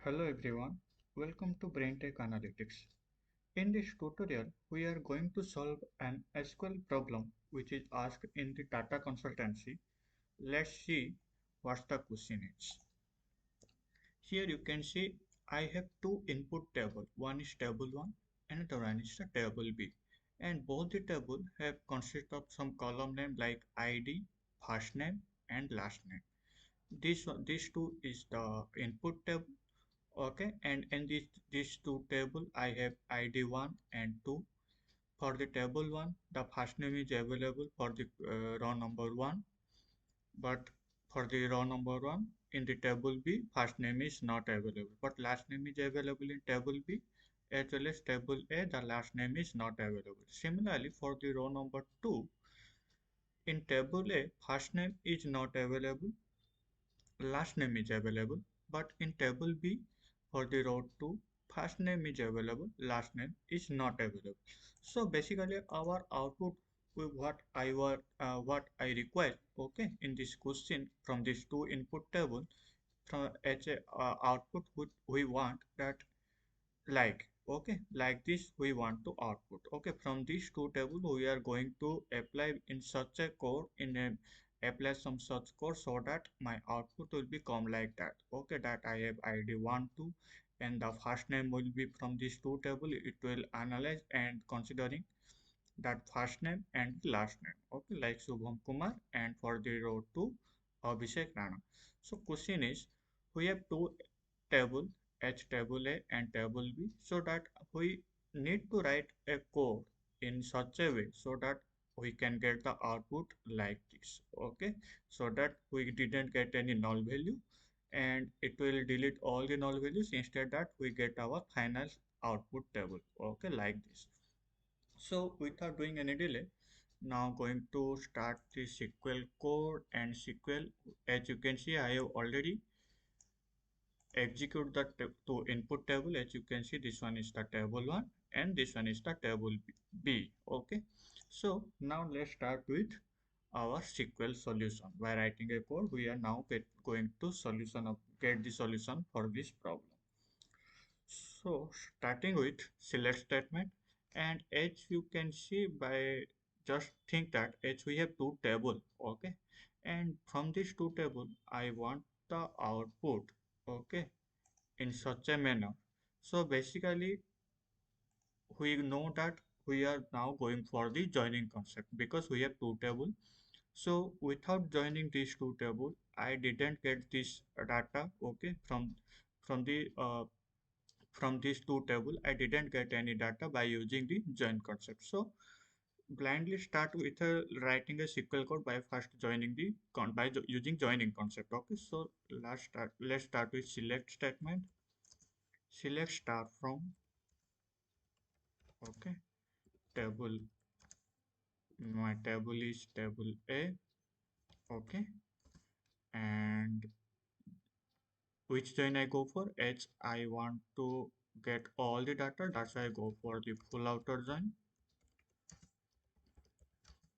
Hello everyone, welcome to BrainTech Analytics. In this tutorial, we are going to solve an SQL problem which is asked in the data consultancy. Let's see what the question is. Here you can see I have two input table. One is table 1 and another one is the table B. And both the table have consist of some column name like ID, first name and last name. These two is the input table. Okay, and in these two table I have ID 1 and 2. For the table 1, the first name is available for the row number 1, but for the row number 1 in the table B, first name is not available, but last name is available in table B as well as table A, the last name is not available. Similarly, for the row number 2, in table A, first name is not available, last name is available, but in table B for the row 2, first name is available, last name is not available. So basically our output what I require, okay, in this question from these two input table from as a output we want that like this we want to output. Okay, from these two tables we are going to apply in such a code in a apply some such code so that my output will become like that. Okay, that I have id 1 2 and the first name will be from these two table. It will analyze and considering that first name and last name, okay, like Shubham Kumar, and for the row 2 Abhishek Rana. So question is, we have two table H table A and table B, so that we need to write a code in such a way so that we can get the output like this. Okay, so that we didn't get any null value and it will delete all the null values, instead that we get our final output table, okay, like this. So without doing any delay, now going to start the SQL code and SQL. As you can see, I have already execute the to input table. As you can see, this one is the table 1 and this one is the table B. Okay, so now let's start with our SQL solution. By writing a code, we are now going to get the solution for this problem. So starting with select statement, and as you can see, by just think that as we have two table, okay, and from this two table I want the output, okay, in such a manner. So basically we know that we are now going for the joining concept because we have two table. So without joining these two table, I didn't get this data, okay, from the from these two table. I didn't get any data by using the join concept. So blindly start with writing a SQL code by first joining the using joining concept. Okay, so let's start with select statement. Select star from, okay, table. My table is table A, okay, and which join I go for? As I want to get all the data, that's why I go for the full outer join.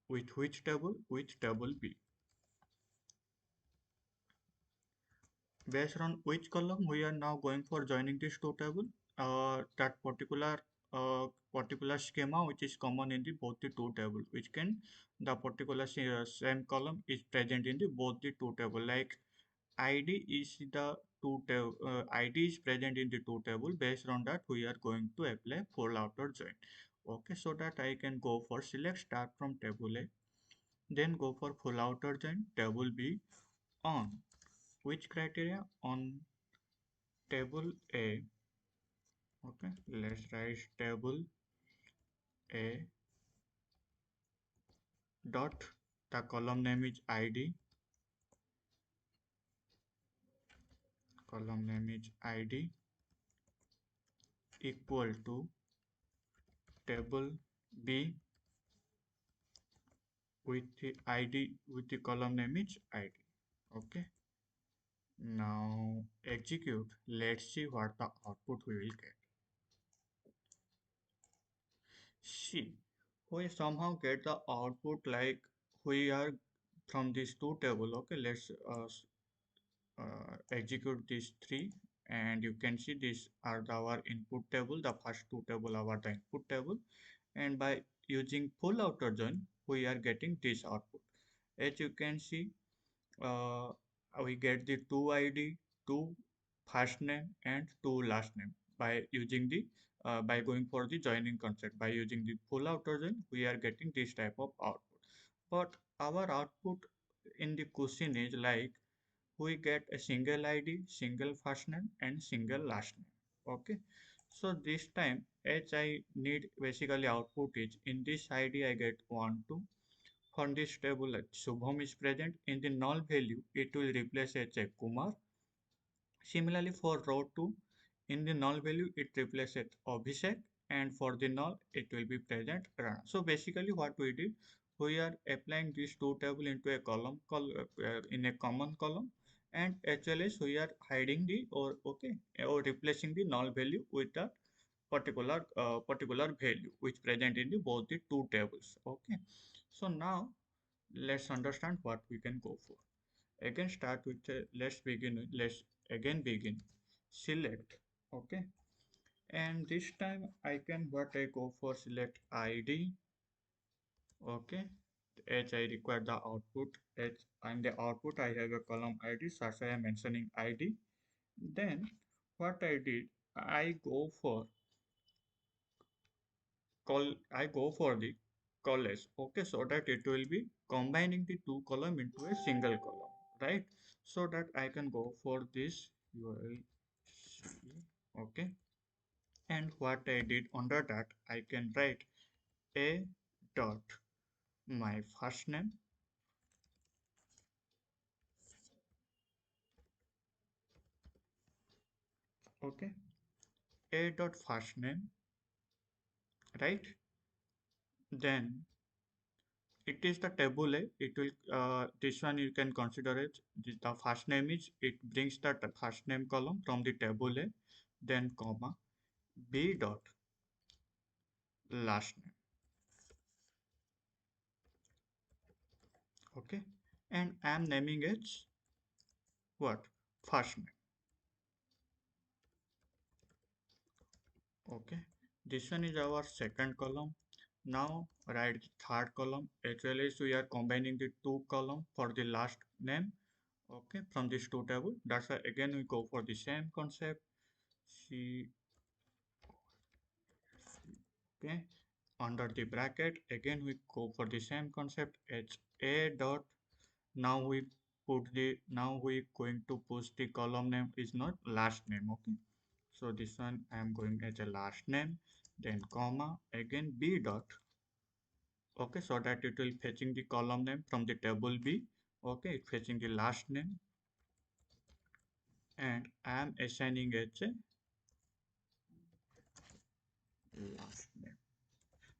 With which table? With table B. Based on which column we are now going for joining this two table, that particular schema which is common in the both the two table, which can the particular same column is present in the both the two table, like id is the id is present in the two table. Based on that we are going to apply full outer join. Okay, so that I can go for select start from table A, then go for full outer join table B on which criteria? On table A. Okay, let's write table A dot, the column name is ID, column name is ID equal to table B with the ID, with the column name is ID. Okay, now execute. Let's see what the output we will get. See, we somehow get the output like we are from these two table. Okay, let's execute these three. and you can see these are our input table. The first two table are the input table, and by using full outer join we are getting this output. As you can see, uh, we get the two ID, two first name and two last name by using the by going for the joining concept. By using the full outer join we are getting this type of output. But our output in the question is like we get a single ID, single first name and single last name. Okay. So this time as I need basically output is in this ID I get 1, 2. For this table, like Shubham is present in the null value, it will replace as a Kumar. Similarly, for row 2, in the null value, it replaces Abhishek, and for the null, it will be present Rana. So basically, what we did, we are applying these two tables into a in a common column, and as well as we are hiding the or replacing the null value with a particular value which present in the both the two tables. Okay. So now let's understand what we can go for. Again start with let's again begin select. Okay, and this time I can what I go for select ID. Okay, as I require the output, as and the output I have a column ID, such I am mentioning ID. Then what I did, I go for I go for the college. Okay, so that it will be combining the two column into a single column, right? So that I can go for this URL. Okay, and what I did under that, I can write a dot my first name. Okay, a dot first name, right? Then it is the tableA. It will this one you can consider it. The first name is it brings the first name column from the tableA, then comma b dot last name. Okay, and I am naming it what first name. Okay, this one is our second column. Now write the third column as well as we are combining the two column for the last name. Okay, from this two table. That's why again we go for the same concept. C. Okay, under the bracket again we go for the same concept as a dot. Now we now we going to push the column name is not last name. Okay, so this one I am going as a last name, then comma again b dot. Okay, so that it will fetching the column name from the table B. Okay, it fetching the last name, and I am assigning as a last name.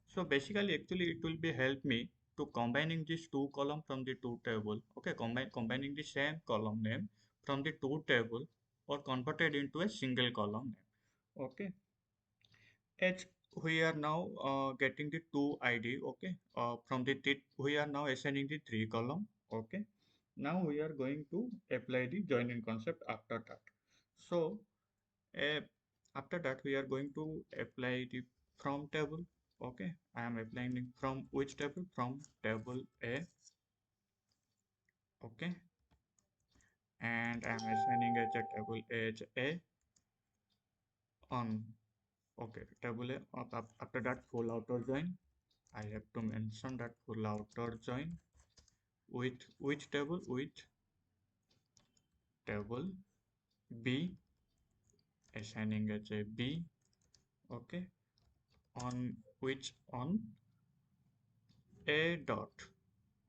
So basically, actually, it will be help me to combining these two column from the two table. Okay, combining the same column name from the two table or converted into a single column name. Okay, as we are now getting the two ID. Okay, from the we are now assigning the three column. Okay, now we are going to apply the joining concept after that. So uh, after that we are going to apply the from table. Okay, I am applying it from which table? From table A. Okay, and I am assigning as a table as A on. Okay, table A. After that full outer join, I have to mention that full outer join with which table? With table B, assigning as a B. Okay, on which on A dot.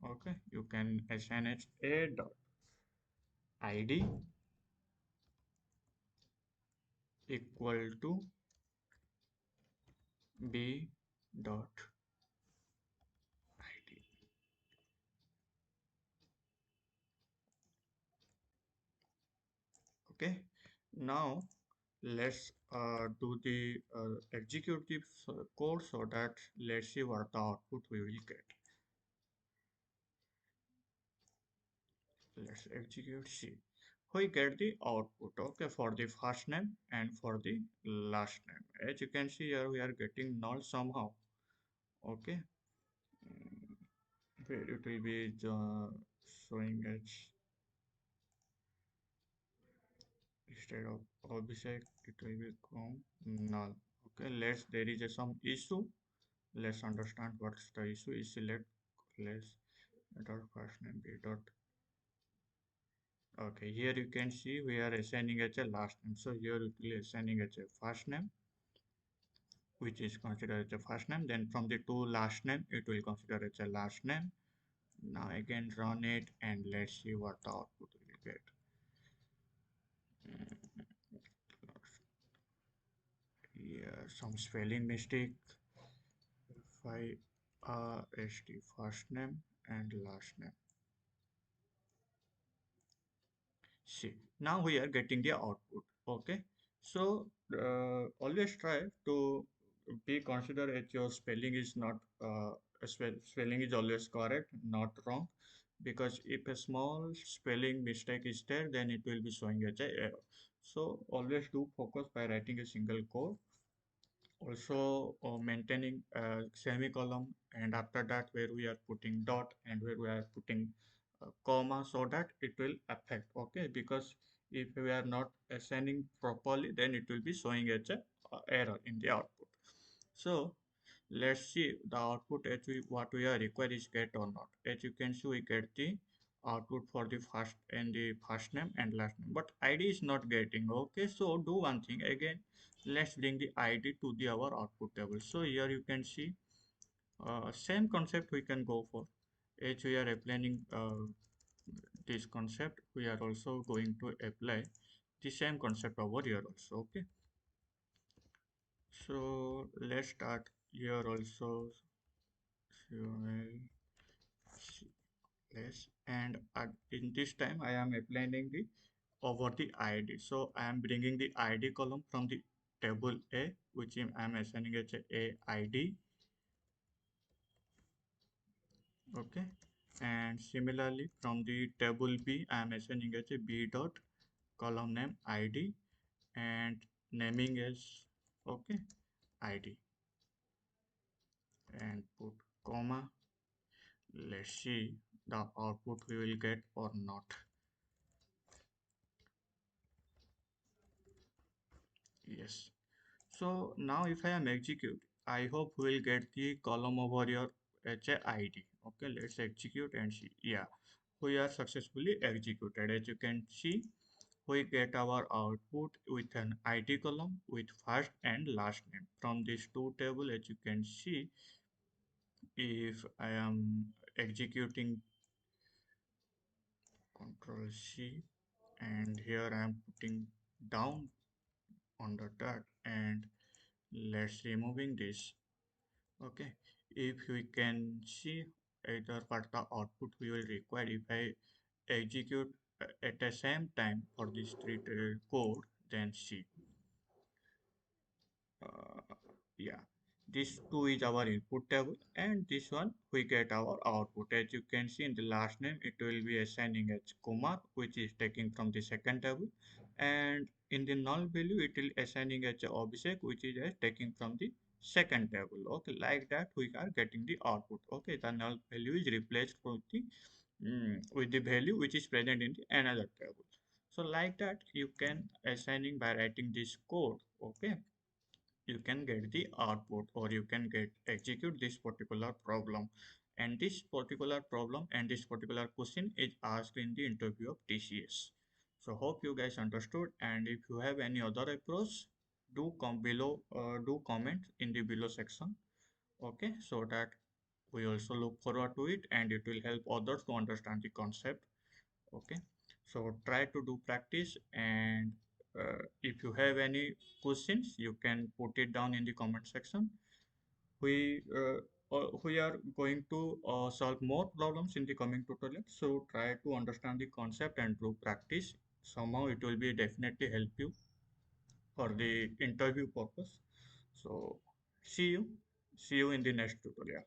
Okay, you can assign it A dot ID equal to B dot ID. Okay, now let's do the executive code so that let's see what the output we will get. Let's execute C. we get the output, okay, for the first name and for the last name. As you can see here, we are getting null somehow, okay. Mm, where it will be showing as instead of Abhishek, it will become null. Okay, there is some issue. Let's understand what's the issue. Is let's dot first name b dot. Okay, here you can see we are assigning as a last name. So here it will assigning as a first name, which is considered as a first name. Then from the two last name, it will consider as a last name. Now again run it and let's see what the output will get. Mm, yeah, some spelling mistake. F-I-R-S-T, first name and last name. See, now we are getting the output. Okay, so always try to be consider that your spelling is not spelling is always correct, not wrong. Because if a small spelling mistake is there, then it will be showing as a error. So always do focus by writing a single code, also maintaining a semicolon, and after that where we are putting dot and where we are putting comma, so that it will affect, okay, because if we are not assigning properly, then it will be showing as a error in the output. So let's see the output as what we are required is get or not. As you can see, we get the output for the first name and last name, but id is not getting. Okay, so do one thing again. Let's bring the id to the our output table. So here you can see same concept we can go for. As we are applying this concept, we are also going to apply the same concept over here also. Okay, so let's start here also. Less, and in this time I am applying the over the id. So I am bringing the id column from the table a, which I am assigning as a id. Okay, and similarly from the table b I am assigning as a b dot column name id, and naming as, okay, id, and put comma. Let's see the output we will get or not. Yes. So now if I am execute, I hope we will get the column over here HID. Okay, let's execute and see. Yeah, we are successfully executed. As you can see, we get our output with an ID column with first and last name. From these two table, as you can see, if I am executing, Control C, and here I am putting down on the that, and let's removing this. Okay, if we can see either what the output we will require if I execute at the same time for this three code, then see. Uh, yeah, this two is our input table, and this one we get our output. As you can see in the last name, it will be assigning as Kumar, which is taking from the second table, and in the null value, it will assigning as Abhishek, which is taking from the second table. Okay, like that we are getting the output. Okay, the null value is replaced with the value which is present in the another table. So like that you can assigning by writing this code. Okay, you can get the output, or you can get execute this particular problem, and this particular problem and this particular question is asked in the interview of TCS. So hope you guys understood, and if you have any other approach, do come below, do comment in the below section. Okay, so that we also look forward to it and it will help others to understand the concept. Okay, so try to do practice, and if you have any questions you can put it down in the comment section. We are going to solve more problems in the coming tutorial, so try to understand the concept and do practice. Somehow it will be definitely help you for the interview purpose. So see you see you in the next tutorial.